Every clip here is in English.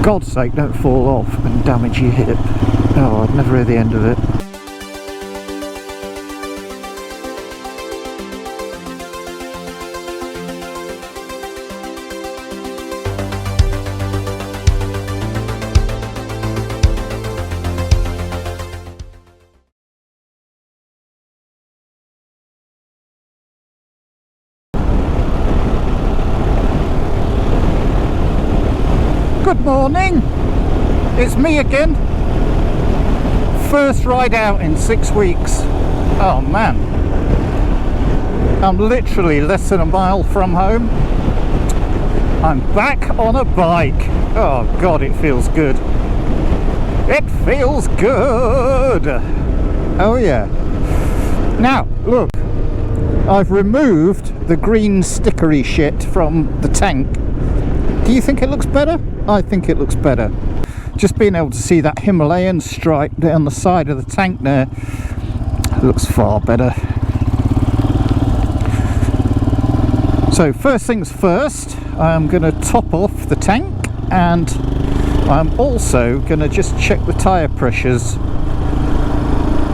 God's sake, don't fall off and damage your hip. Oh, I'd never hear the end of it. Good morning, it's me again. First ride out in 6 weeks. Oh man, I'm literally less than a mile from home. I'm back on a bike. Oh god, it feels good. It feels good. Oh yeah. Now look, I've removed the green stickery shit from the tank. Do you think it looks better? I think it looks better. Just being able to see that Himalayan stripe down the side of the tank there looks far better. So first things first, I'm going to top off the tank, and I'm also going to just check the tyre pressures,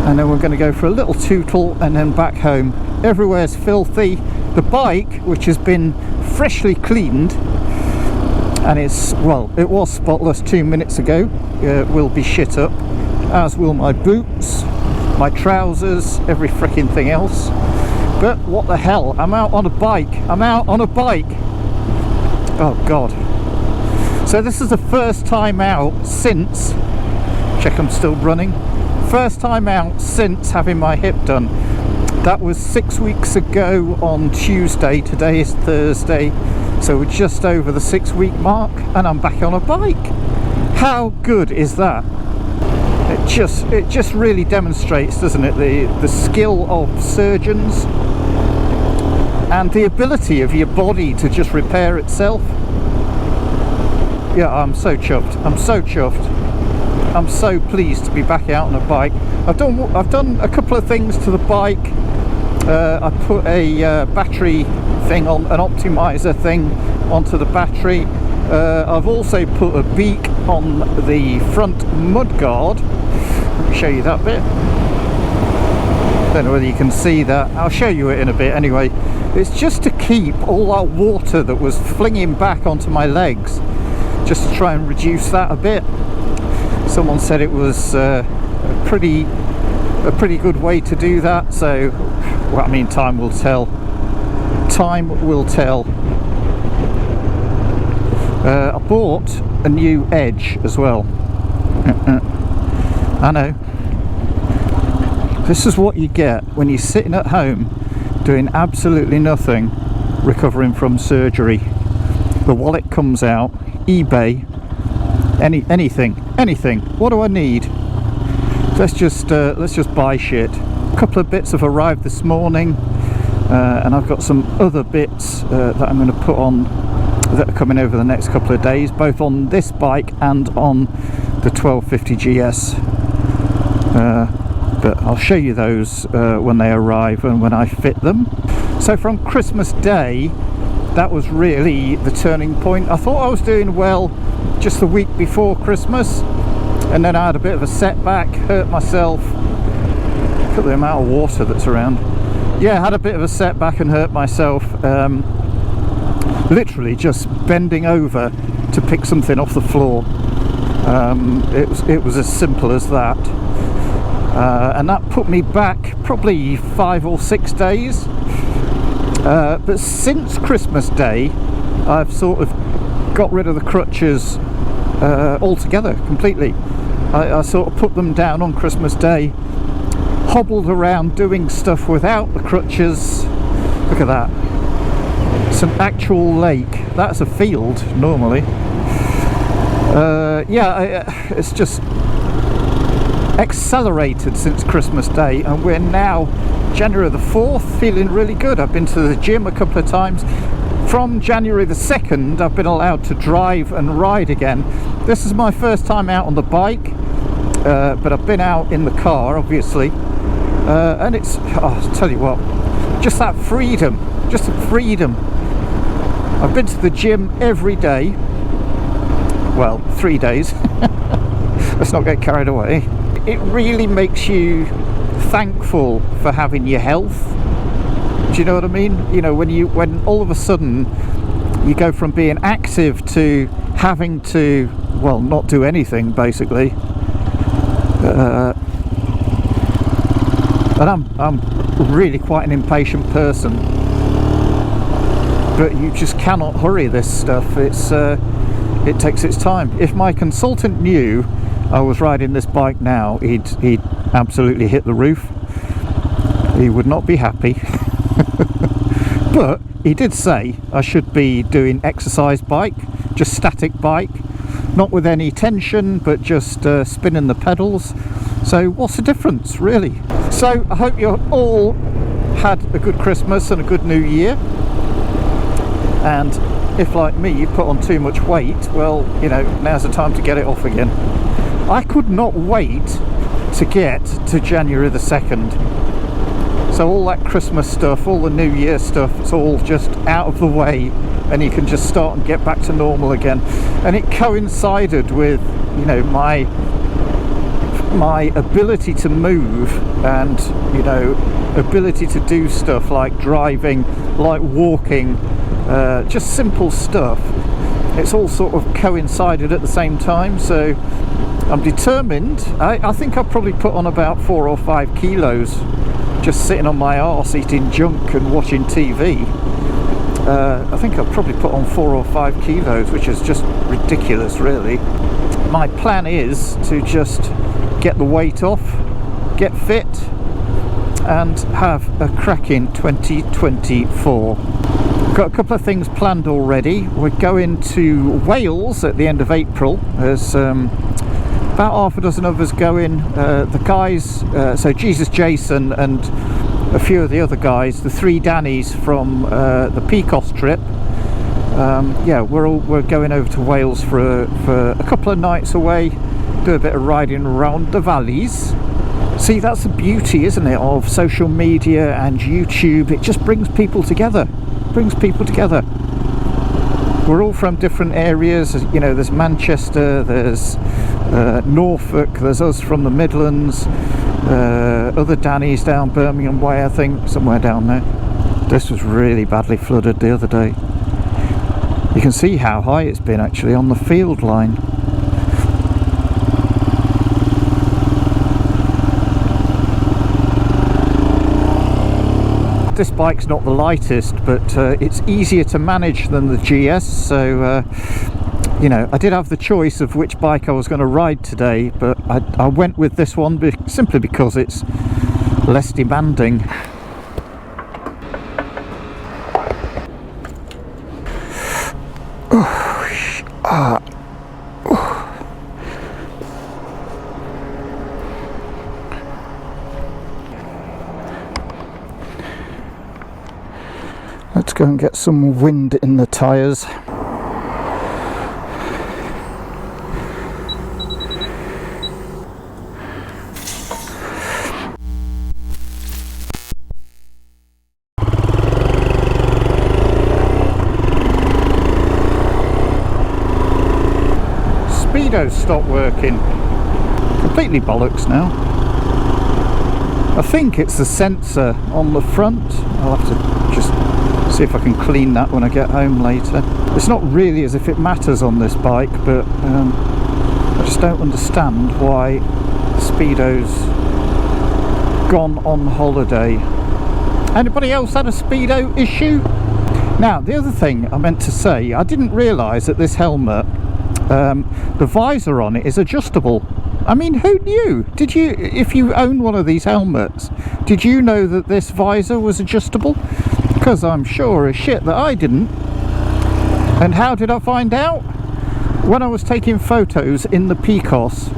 and then we're going to go for a little tootle and then back home. Everywhere's filthy. The bike, which has been freshly cleaned, and it's, well, it was spotless 2 minutes ago, will be shit up, as will my boots, my trousers, every freaking thing else. But what the hell, I'm out on a bike. I'm out on a bike. Oh god. So this is the first time out since, check I'm still running, first time out since having my hip done. That was 6 weeks ago on Tuesday. Today is Thursday, so we're just over the 6 week mark, and I'm back on a bike. How good is that? It just really demonstrates, doesn't it, the skill of surgeons and the ability of your body to just repair itself. Yeah, I'm so chuffed. I'm so chuffed. I'm so pleased to be back out on a bike. I've done a couple of things to the bike. I put a battery thing on, an optimizer thing onto the battery. I've also put a beak on the front mudguard. Let me show you that bit. Don't know whether you can see that. I'll show you it in a bit anyway. It's just to keep all that water that was flinging back onto my legs, just to try and reduce that a bit. Someone said it was a pretty good way to do that, so well, I mean, time will tell. Time will tell. I bought a new edge as well. I know. This is what you get when you're sitting at home doing absolutely nothing, recovering from surgery. The wallet comes out, eBay, anything. What do I need? Let's just buy shit. A couple of bits have arrived this morning, and I've got some other bits that I'm going to put on that are coming over the next couple of days, both on this bike and on the 1250 GS. But I'll show you those when they arrive and when I fit them. So from Christmas Day, that was really the turning point. I thought I was doing well just the week before Christmas, and then I had a bit of a setback, hurt myself. Look at the amount of water that's around. Yeah, I had a bit of a setback and hurt myself, literally just bending over to pick something off the floor. It was as simple as that, and that put me back probably 5 or 6 days. But since Christmas Day, I've sort of got rid of the crutches altogether, completely. I sort of put them down on Christmas Day, hobbled around doing stuff without the crutches. Look at that. It's an actual lake. That's a field normally. Yeah, it's just accelerated since Christmas Day, and we're now January the 4th, feeling really good. I've been to the gym a couple of times. From January the 2nd, I've been allowed to drive and ride again. This is my first time out on the bike, but I've been out in the car, obviously. And it's, oh, I'll tell you what, just that freedom, just the freedom. I've been to the gym every day. well, 3 days. Let's not get carried away. It really makes you thankful for having your health. Do you know what I mean? You know, when all of a sudden you go from being active to having to, well, not do anything basically. And I'm really quite an impatient person, but you just cannot hurry this stuff. It takes its time. If my consultant knew I was riding this bike now, he'd absolutely hit the roof. He would not be happy. But he did say I should be doing exercise bike, just static bike, not with any tension, but just spinning the pedals. So what's the difference, really? So I hope you all had a good Christmas and a good New Year. And if, like me, you put on too much weight, well, you know, now's the time to get it off again. I could not wait to get to January the 2nd. So all that Christmas stuff, all the New Year stuff, it's all just out of the way, and you can just start and get back to normal again. And it coincided with, you know, my ability to move and, you know, ability to do stuff like driving, like walking, just simple stuff. It's all sort of coincided at the same time. So I'm determined. I think I've probably put on about 4 or 5 kilos just sitting on my arse eating junk and watching TV. I think I've probably put on 4 or 5 kilos, which is just ridiculous, really. My plan is to just get the weight off, get fit, and have a cracking 2024. Got a couple of things planned already. We're going to Wales at the end of April. There's about half a dozen of us going. The guys, so Jesus Jason and a few of the other guys, the 3 Dannies from the Pecos trip. Yeah, we're going over to Wales for a couple of nights away, do a bit of riding around the valleys. See, that's the beauty, isn't it, of social media and YouTube. It just brings people together. We're all from different areas. You know, there's Manchester, there's Norfolk, there's us from the Midlands, other Dannies down Birmingham way, I think, somewhere down there. This was really badly flooded the other day. You can see how high it's been actually on the field line. This bike's not the lightest, but it's easier to manage than the GS, so you know, I did have the choice of which bike I was going to ride today, but I went with this one simply because it's less demanding. Let's go and get some wind in the tyres. Speedo's stopped working. Completely bollocks now. I think it's the sensor on the front. I'll have to just see if I can clean that when I get home later. It's not really as if it matters on this bike, but I just don't understand why Speedo's gone on holiday. Anybody else had a Speedo issue? Now, the other thing I meant to say, I didn't realise that this helmet, the visor on it is adjustable. I mean, who knew? Did you, if you own one of these helmets, did you know that this visor was adjustable? Because I'm sure as shit that I didn't. And how did I find out? When I was taking photos in the Pecos.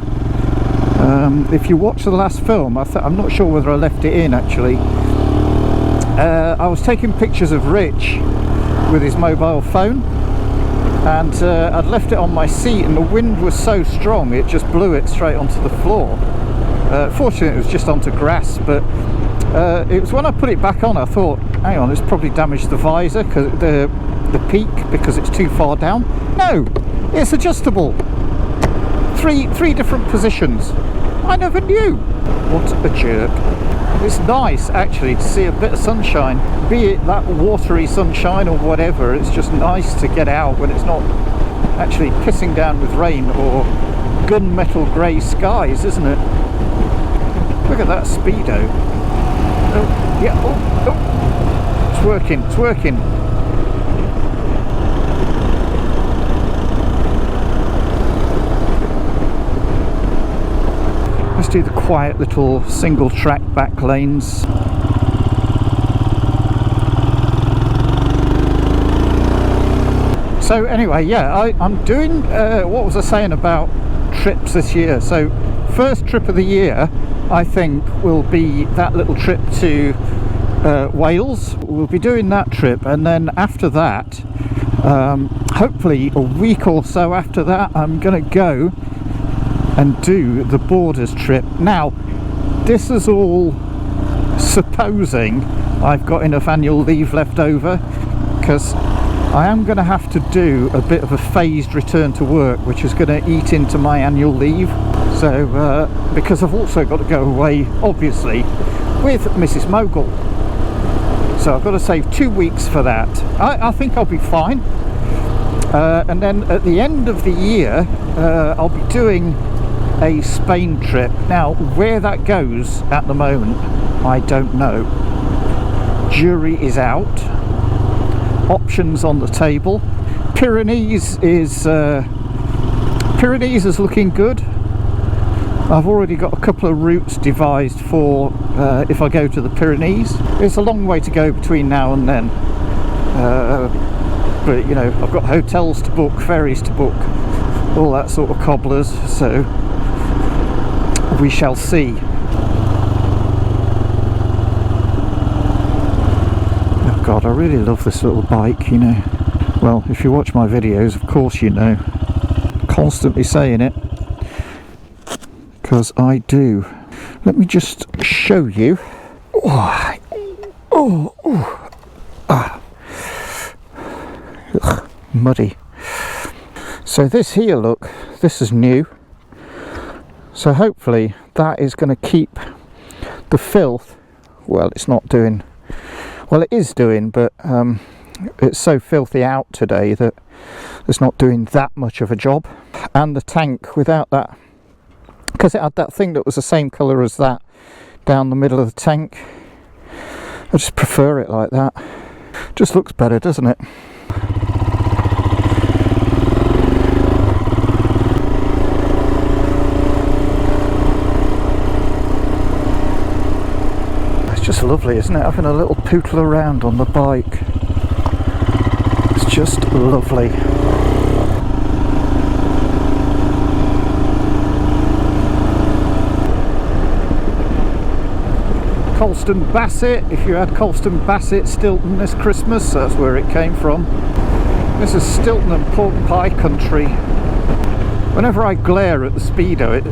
If you watch the last film, I'm not sure whether I left it in actually. I was taking pictures of Rich with his mobile phone, and I'd left it on my seat, and the wind was so strong it just blew it straight onto the floor. Fortunately it was just onto grass, but it was when I put it back on I thought, hang on, it's probably damaged the visor, cause the peak, because it's too far down. No, it's adjustable. three different positions. I never knew. What a jerk. It's nice actually to see a bit of sunshine, be it that watery sunshine or whatever. It's just nice to get out when it's not actually pissing down with rain or gunmetal grey skies, isn't it? Look at that speedo. Oh, yeah, oh. It's working, it's working. Let's do the quiet little single track back lanes. So anyway, yeah, I'm doing, what was I saying about trips this year? So first trip of the year, I think, will be that little trip to Wales. We'll be doing that trip, and then after that, hopefully a week or so after that, I'm gonna go and do the Borders trip. Now, this is all supposing I've got enough annual leave left over, because I am going to have to do a bit of a phased return to work, which is going to eat into my annual leave. So, because I've also got to go away, obviously, with Mrs. Mogul. So I've got to save 2 weeks for that. I think I'll be fine. And then at the end of the year, I'll be doing a Spain trip. Now, where that goes at the moment, I don't know. Jury is out. Options on the table. Pyrenees is looking good. I've already got a couple of routes devised for if I go to the Pyrenees. It's a long way to go between now and then, but you know, I've got hotels to book, ferries to book, all that sort of cobblers, so we shall see. Oh God, I really love this little bike, you know. Well, if you watch my videos, of course you know. Constantly saying it, because I do. Let me just show you. Ugh, muddy. So this here, look, this is new. So hopefully that is going to keep the filth. Well, it's not doing. Well, it is doing, but it's so filthy out today that it's not doing that much of a job. And the tank, without that, because it had that thing that was the same colour as that down the middle of the tank, I just prefer it like that. Just looks better, doesn't it? It's just lovely, isn't it, having a little pootle around on the bike. It's just lovely. Colston Bassett. If you had Colston Bassett Stilton this Christmas, that's where it came from. This is Stilton and Pork Pie country. Whenever I glare at the speedo, it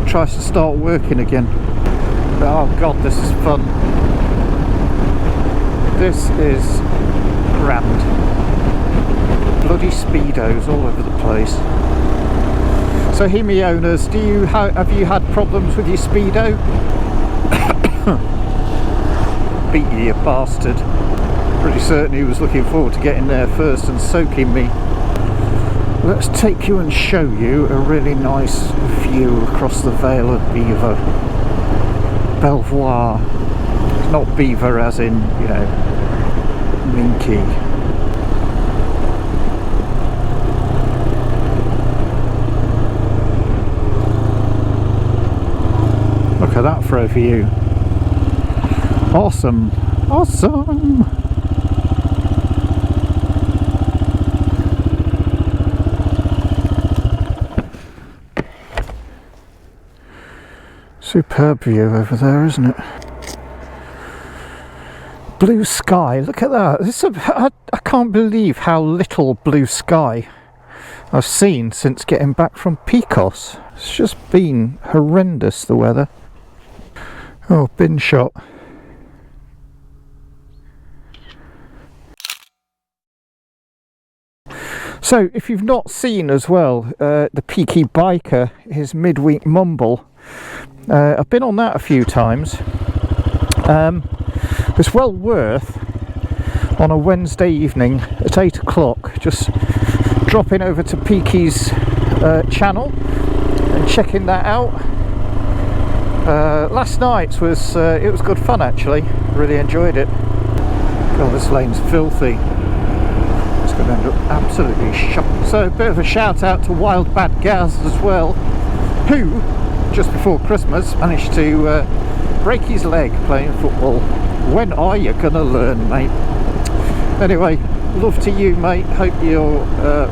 tries to start working again. Oh God, this is fun. This is grand. Bloody speedos all over the place. So here, me owners, have you had problems with your speedo? Beat you bastard. Pretty certain he was looking forward to getting there first and soaking me. Let's take you and show you a really nice view across the Vale of Belvoir. Belvoir. It's not beaver as in, you know, minky. Look at that for a view. Awesome. Awesome. Superb view over there, isn't it? Blue sky, look at that. I can't believe how little blue sky I've seen since getting back from Picos. It's just been horrendous, the weather. Oh, bin shot. So if you've not seen as well the Peaky Biker, his midweek mumble, I've been on that a few times. It's well worth on a Wednesday evening at 8 o'clock just dropping over to Peaky's channel and checking that out. Last night was it was good fun actually, really enjoyed it. God, this lane's filthy. It's going to end up absolutely shot. So a bit of a shout out to Wild Bad Gaz as well, who just before Christmas managed to break his leg playing football. When are you going to learn, mate? Anyway, love to you, mate. Hope your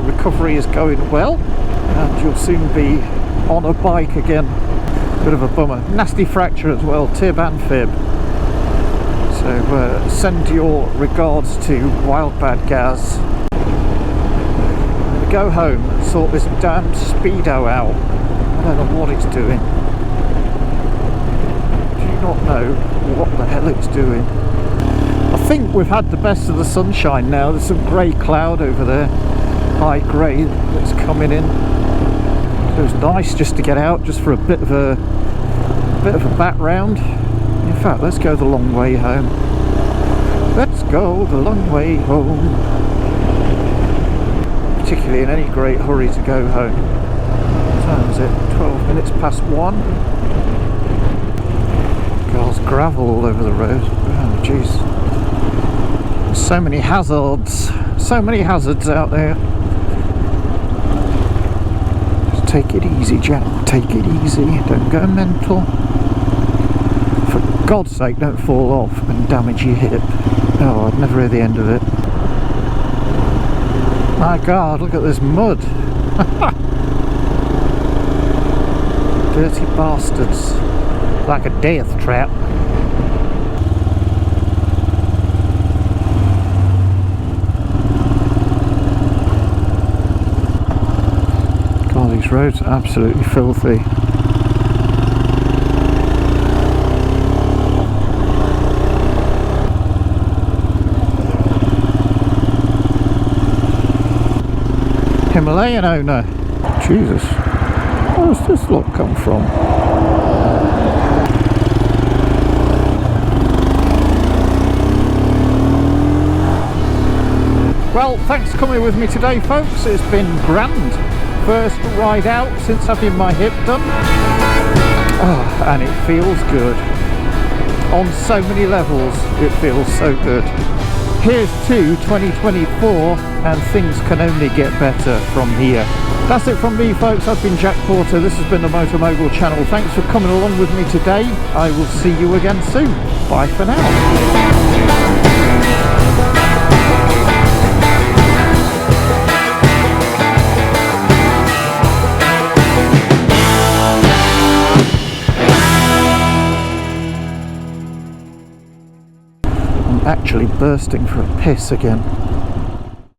recovery is going well and you'll soon be on a bike again. Bit of a bummer. Nasty fracture as well, tib and fib. So send your regards to Wild Bad Gaz. Go home and sort this damn speedo out. I don't know what it's doing. Do you not know what the hell it's doing? I think we've had the best of the sunshine now. There's some grey cloud over there, high grey that's coming in. It was nice just to get out, just for a bit of a bat round. In fact, let's go the long way home. Let's go the long way home. Particularly in any great hurry to go home. What time is it? 12 minutes past 1. There's gravel all over the road. Oh jeez. So many hazards. So many hazards out there. Just take it easy, Jack. Take it easy. Don't go mental. For God's sake, don't fall off and damage your hip. Oh, I'd never hear the end of it. My God, look at this mud. Dirty bastards. Like a death trap. God, these roads are absolutely filthy. Himalayan owner. Jesus. Where does this lot come from? Well, thanks for coming with me today, folks. It's been grand. First ride out since having my hip done. Oh, and it feels good. On so many levels, it feels so good. Here's to 2024, and things can only get better from here. That's it from me, folks. I've been Jack Porter. This has been the Moto Mogul channel. Thanks for coming along with me today. I will see you again soon. Bye for now. Actually bursting for a piss again.